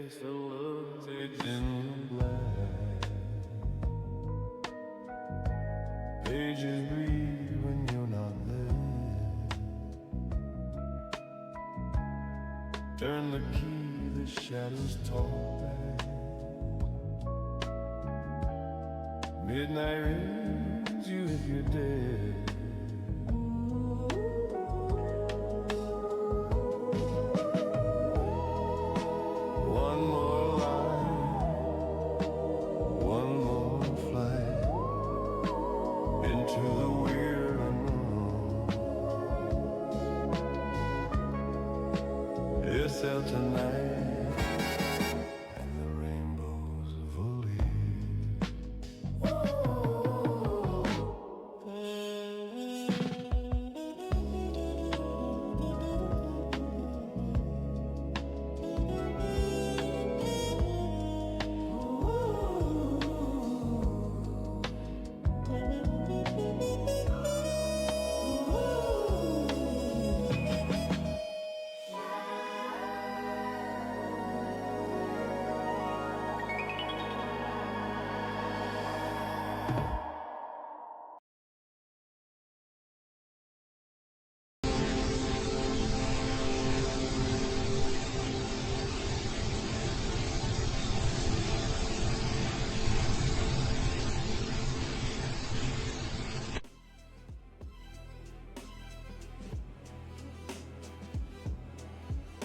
It's in black. Pages breathe when you're not there. Turn the key, the shadows talk back. Midnight rings you if you're dead. One more line, one more flight into the weird unknown. It's out tonight, and the rainbows of Olive.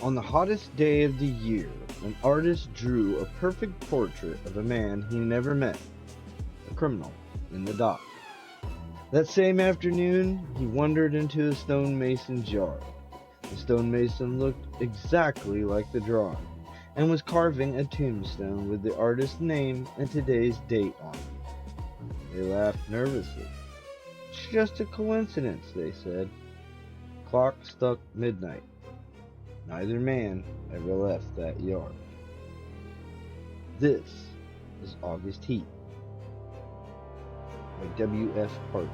On the hottest day of the year, an artist drew a perfect portrait of a man he never met, a criminal, in the dock. That same afternoon, he wandered into a stonemason's yard. The stonemason looked exactly like the drawing, and was carving a tombstone with the artist's name and today's date on it. They laughed nervously. "It's just a coincidence," they said. Clock struck midnight. Neither man ever left that yard. This is August Heat by W.F. Harvey.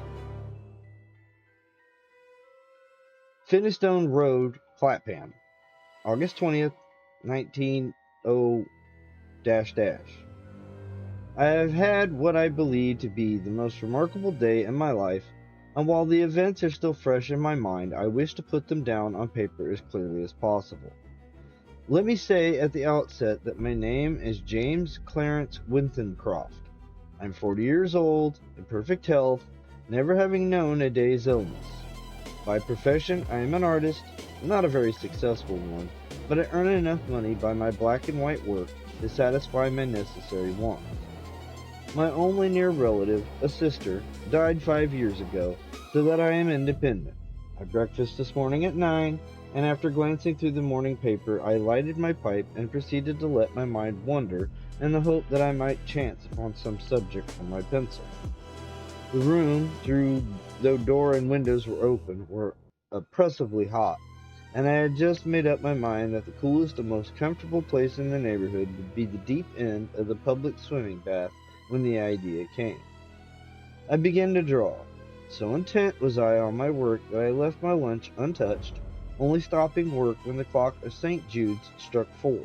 Finnestone Road, Clapham, August 20th, 1900-. I have had what I believe to be the most remarkable day in my life, and while the events are still fresh in my mind, I wish to put them down on paper as clearly as possible. Let me say at the outset that my name is James Clarence Winthencroft. I'm 40 years old, in perfect health, never having known a day's illness. By profession, I am an artist, not a very successful one, but I earn enough money by my black and white work to satisfy my necessary wants. My only near relative, a sister, died 5 years ago, so that I am independent. I breakfasted this morning at 9, and after glancing through the morning paper, I lighted my pipe and proceeded to let my mind wander in the hope that I might chance upon some subject for my pencil. The room, though door and windows were open, were oppressively hot, and I had just made up my mind that the coolest and most comfortable place in the neighborhood would be the deep end of the public swimming bath when the idea came. I began to draw. So intent was I on my work that I left my lunch untouched, only stopping work when the clock of St. Jude's struck 4.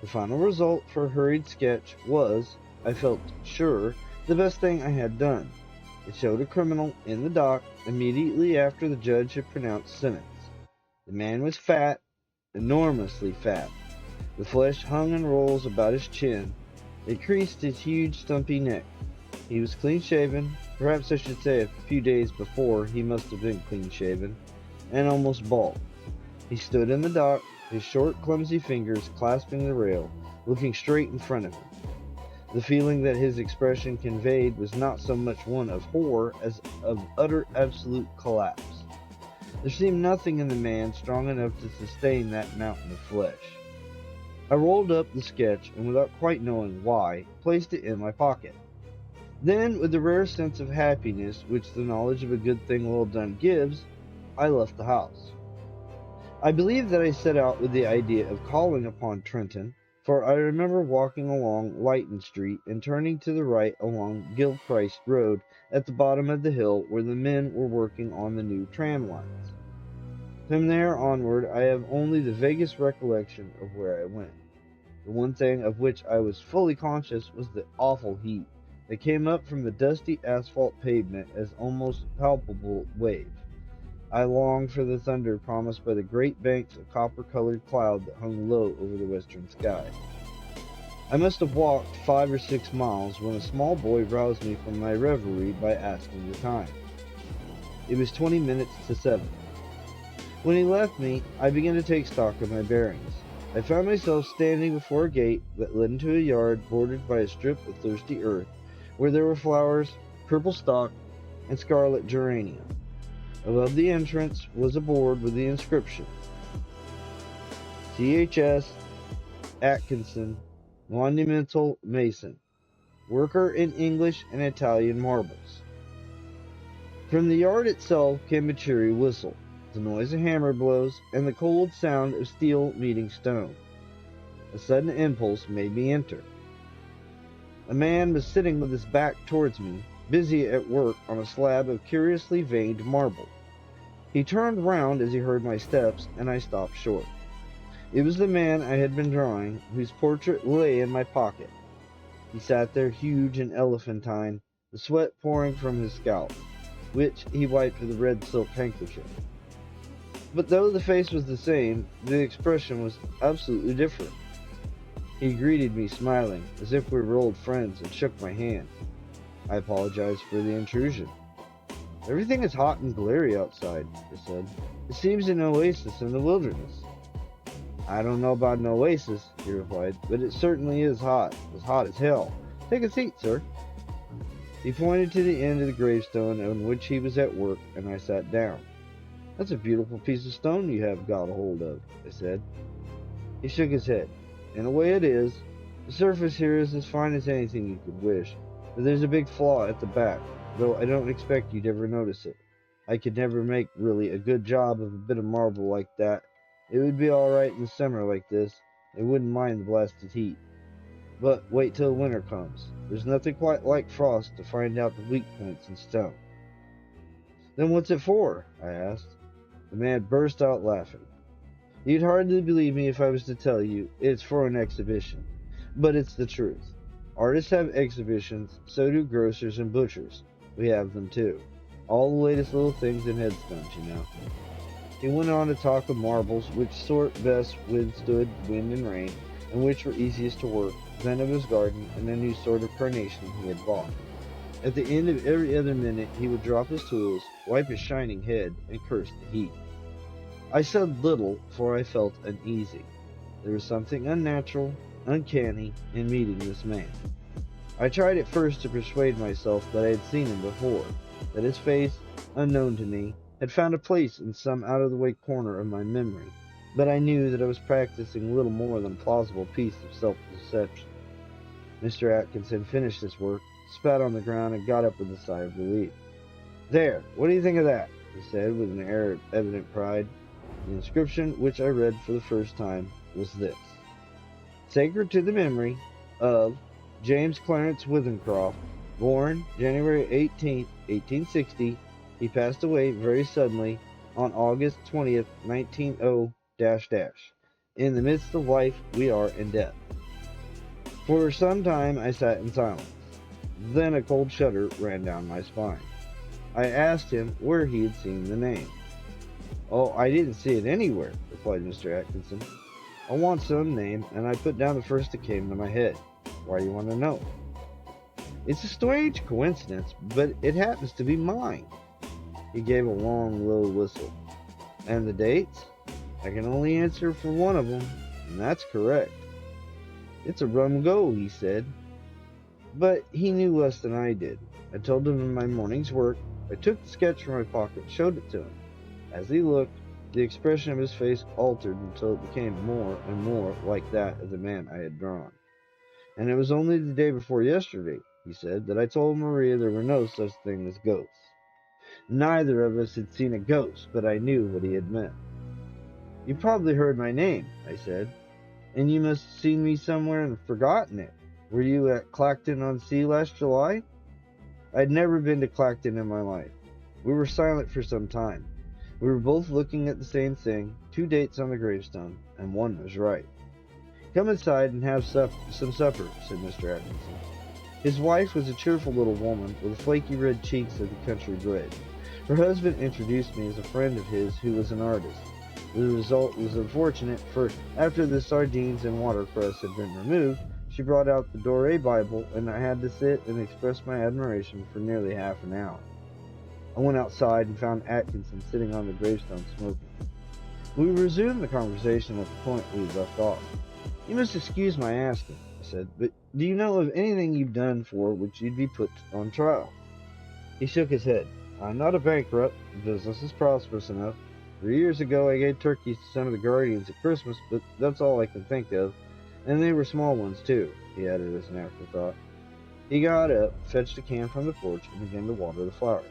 The final result for a hurried sketch was, I felt sure, the best thing I had done. It showed a criminal in the dock immediately after the judge had pronounced sentence. The man was fat, enormously fat. The flesh hung in rolls about his chin. It creased his huge stumpy neck. He was clean-shaven, perhaps I should say a few days before he must have been clean-shaven, and almost bald. He stood in the dock, his short, clumsy fingers clasping the rail, looking straight in front of him. The feeling that his expression conveyed was not so much one of horror as of utter, absolute collapse. There seemed nothing in the man strong enough to sustain that mountain of flesh. I rolled up the sketch, and without quite knowing why, placed it in my pocket. Then, with the rare sense of happiness which the knowledge of a good thing well done gives, I left the house. I believe that I set out with the idea of calling upon Trenton, for I remember walking along Lytton Street and turning to the right along Gilchrist Road at the bottom of the hill where the men were working on the new tram lines. From there onward, I have only the vaguest recollection of where I went. The one thing of which I was fully conscious was the awful heat that came up from the dusty asphalt pavement as almost palpable wave. I longed for the thunder promised by the great banks of copper-colored cloud that hung low over the western sky. I must have walked 5 or 6 miles when a small boy roused me from my reverie by asking the time. It was 20 minutes to 7. When he left me, I began to take stock of my bearings. I found myself standing before a gate that led into a yard bordered by a strip of thirsty earth, where there were flowers, purple stock, and scarlet geranium. Above the entrance was a board with the inscription, C.H.S. Atkinson, Monumental Mason, worker in English and Italian marbles. From the yard itself came a cheery whistle, the noise of hammer blows, and the cold sound of steel meeting stone. A sudden impulse made me enter. A man was sitting with his back towards me, busy at work on a slab of curiously veined marble. He turned round as he heard my steps, and I stopped short. It was the man I had been drawing, whose portrait lay in my pocket. He sat there huge and elephantine, the sweat pouring from his scalp, which he wiped with a red silk handkerchief. But though the face was the same, the expression was absolutely different. He greeted me smiling, as if we were old friends, and shook my hand. I apologized for the intrusion. "Everything is hot and glary outside," I said. "It seems an oasis in the wilderness." "I don't know about an oasis," he replied, "but it certainly is hot as hell. Take a seat, sir." He pointed to the end of the gravestone on which he was at work, and I sat down. "That's a beautiful piece of stone you have got a hold of," I said. He shook his head. "In a way it is. The surface here is as fine as anything you could wish, but there's a big flaw at the back, though I don't expect you'd ever notice it. I could never make really a good job of a bit of marble like that. It would be all right in the summer like this. I wouldn't mind the blasted heat. But wait till winter comes. There's nothing quite like frost to find out the weak points in stone." "Then what's it for?" I asked. The man burst out laughing. "You'd hardly believe me if I was to tell you it's for an exhibition. But it's the truth. Artists have exhibitions, so do grocers and butchers. We have them too. All the latest little things in headstones, you know." He went on to talk of marbles, which sort best withstood wind and rain, and which were easiest to work, then of his garden and a new sort of carnation he had bought. At the end of every other minute he would drop his tools, wipe his shining head, and curse the heat. I said little, for I felt uneasy. There was something unnatural, uncanny, in meeting this man. I tried at first to persuade myself that I had seen him before, that his face, unknown to me, had found a place in some out-of-the-way corner of my memory, but I knew that I was practicing little more than a plausible piece of self-deception. Mr. Atkinson finished his work, spat on the ground, and got up with a sigh of relief. "There, what do you think of that?" he said, with an air of evident pride. The inscription, which I read for the first time, was this: "Sacred to the memory of James Clarence Withencroft, born January 18th, 1860. He passed away very suddenly on August 20th, 190 In the midst of life we are in death." For some time I sat in silence. Then a cold shudder ran down my spine. I asked him where he had seen the name. "Oh, I didn't see it anywhere," replied Mr. Atkinson. "I want some name, and I put down the first that came to my head. Why do you want to know?" "It's a strange coincidence, but it happens to be mine." He gave a long, low whistle. "And the dates?" "I can only answer for one of them, and that's correct." "It's a rum go," he said. But he knew less than I did. I told him of my morning's work. I took the sketch from my pocket and showed it to him. As he looked, the expression of his face altered until it became more and more like that of the man I had drawn. "And it was only the day before yesterday," he said, "that I told Maria there were no such thing as ghosts." Neither of us had seen a ghost, but I knew what he had meant. "You probably heard my name," I said, "and you must have seen me somewhere and forgotten it. Were you at Clacton-on-Sea last July?" I'd never been to Clacton in my life. We were silent for some time. We were both looking at the same thing, 2 dates on the gravestone, and one was right. "Come inside and have some supper," said Mr. Atkinson. His wife was a cheerful little woman with flaky red cheeks of the country bred. Her husband introduced me as a friend of his who was an artist. The result was unfortunate, for after the sardines and watercress had been removed, she brought out the Doré Bible, and I had to sit and express my admiration for nearly half an hour. I went outside and found Atkinson sitting on the gravestone smoking. We resumed the conversation at the point we had left off. "You must excuse my asking," I said, "but do you know of anything you've done for which you'd be put on trial?" He shook his head. "I'm not a bankrupt. The business is prosperous enough. 3 years ago I gave turkeys to some of the guardians at Christmas, but that's all I can think of. And they were small ones, too," he added as an afterthought. He got up, fetched a can from the porch, and began to water the flowers.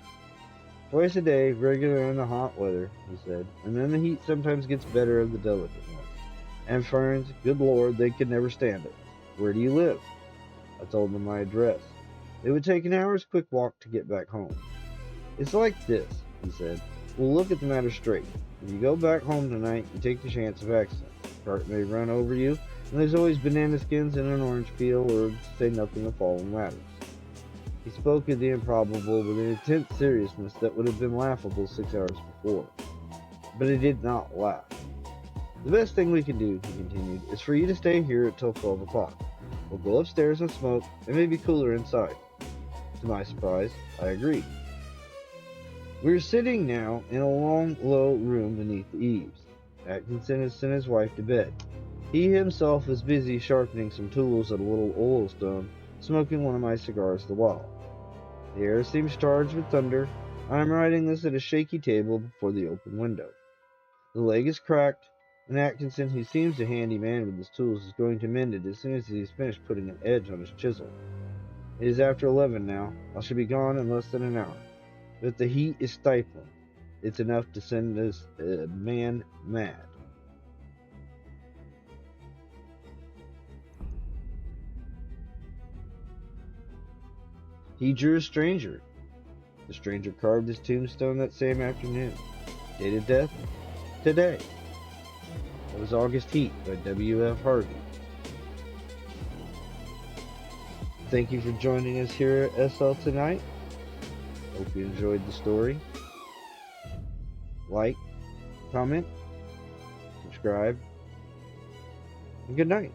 "Twice a day, regular in the hot weather," he said, "and then the heat sometimes gets better of the delicate ones. And ferns, good Lord, they could never stand it. Where do you live?" I told them my address. It would take an hour's quick walk to get back home. "It's like this," he said. "We'll look at the matter straight. If you go back home tonight, you take the chance of accident. The cart may run over you, and there's always banana skins and an orange peel, or to say nothing of fallen ladders." He spoke of the improbable with an intense seriousness that would have been laughable 6 hours before. But he did not laugh. "The best thing we can do," he continued, "is for you to stay here until 12 o'clock. We'll go upstairs and smoke. It may be cooler inside." To my surprise, I agreed. We were sitting now in a long, low room beneath the eaves. Atkinson had sent his wife to bed. He himself was busy sharpening some tools at a little oil stone, smoking one of my cigars the while. The air seems charged with thunder. I am writing this at a shaky table before the open window. The leg is cracked, and Atkinson, who seems a handy man with his tools, is going to mend it as soon as he has finished putting an edge on his chisel. It is after 11 now. I shall be gone in less than an hour. But the heat is stifling. It's enough to send this man mad. He drew a stranger. The stranger carved his tombstone that same afternoon. Date of death? Today. It was August Heat by W.F. Harvey. Thank you for joining us here at SL tonight. Hope you enjoyed the story. Like, comment, subscribe, and good night.